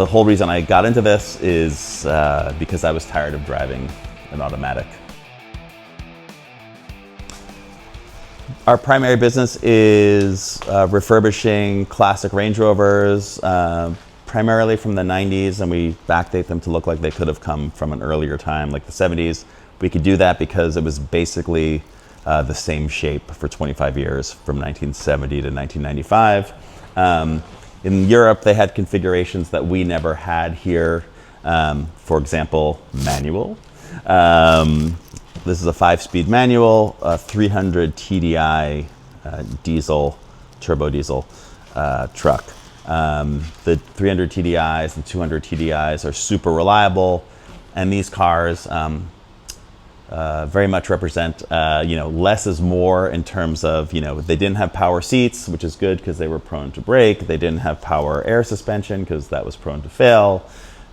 the whole reason I got into this is because I was tired of driving an automatic. Our primary business is refurbishing classic Range Rovers, primarily from the 90s, and we backdate them to look like they could have come from an earlier time, like the 70s. We could do that because it was basically the same shape for 25 years, from 1970 to 1995. In Europe, they had configurations that we never had here. For example, manual. This is a 5-speed manual, 300 TDI diesel, turbo diesel truck. The 300 TDIs and 200 TDIs are super reliable, and these cars very much represent, less is more in terms of, they didn't have power seats, which is good because they were prone to break. They didn't have power air suspension because that was prone to fail.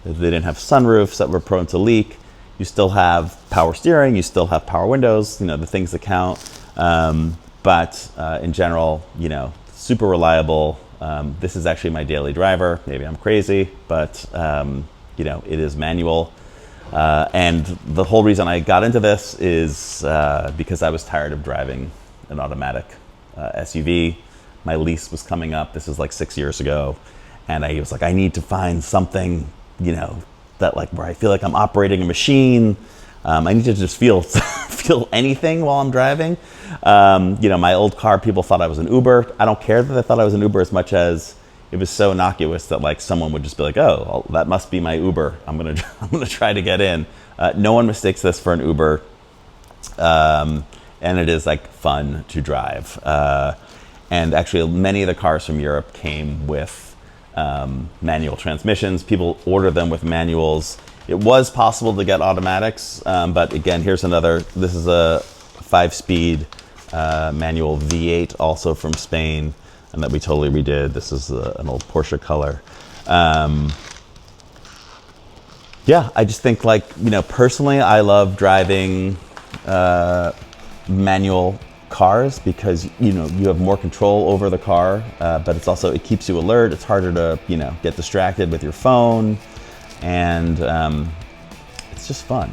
They didn't have sunroofs that were prone to leak. You still have power steering, you still have power windows, the things that count. But in general, super reliable. This is actually my daily driver. Maybe I'm crazy, but it is manual. And the whole reason I got into this is because I was tired of driving an automatic SUV. My lease was coming up. This is like 6 years ago. And I was like, I need to find something, that where I feel like I'm operating a machine. I need to just feel anything while I'm driving. My old car, people thought I was an Uber. I don't care that they thought I was an Uber as much as it was so innocuous that someone would just be like, oh, that must be my Uber. I'm gonna try to get in. No one mistakes this for an Uber, and it is fun to drive. And actually, many of the cars from Europe came with manual transmissions. People order them with manuals. It was possible to get automatics, but again, here's another. This is a 5-speed manual V8, also from Spain, and that we totally redid. This is an old Porsche color. I just think personally, I love driving manual cars because you have more control over the car, but it keeps you alert. It's harder to get distracted with your phone, and it's just fun.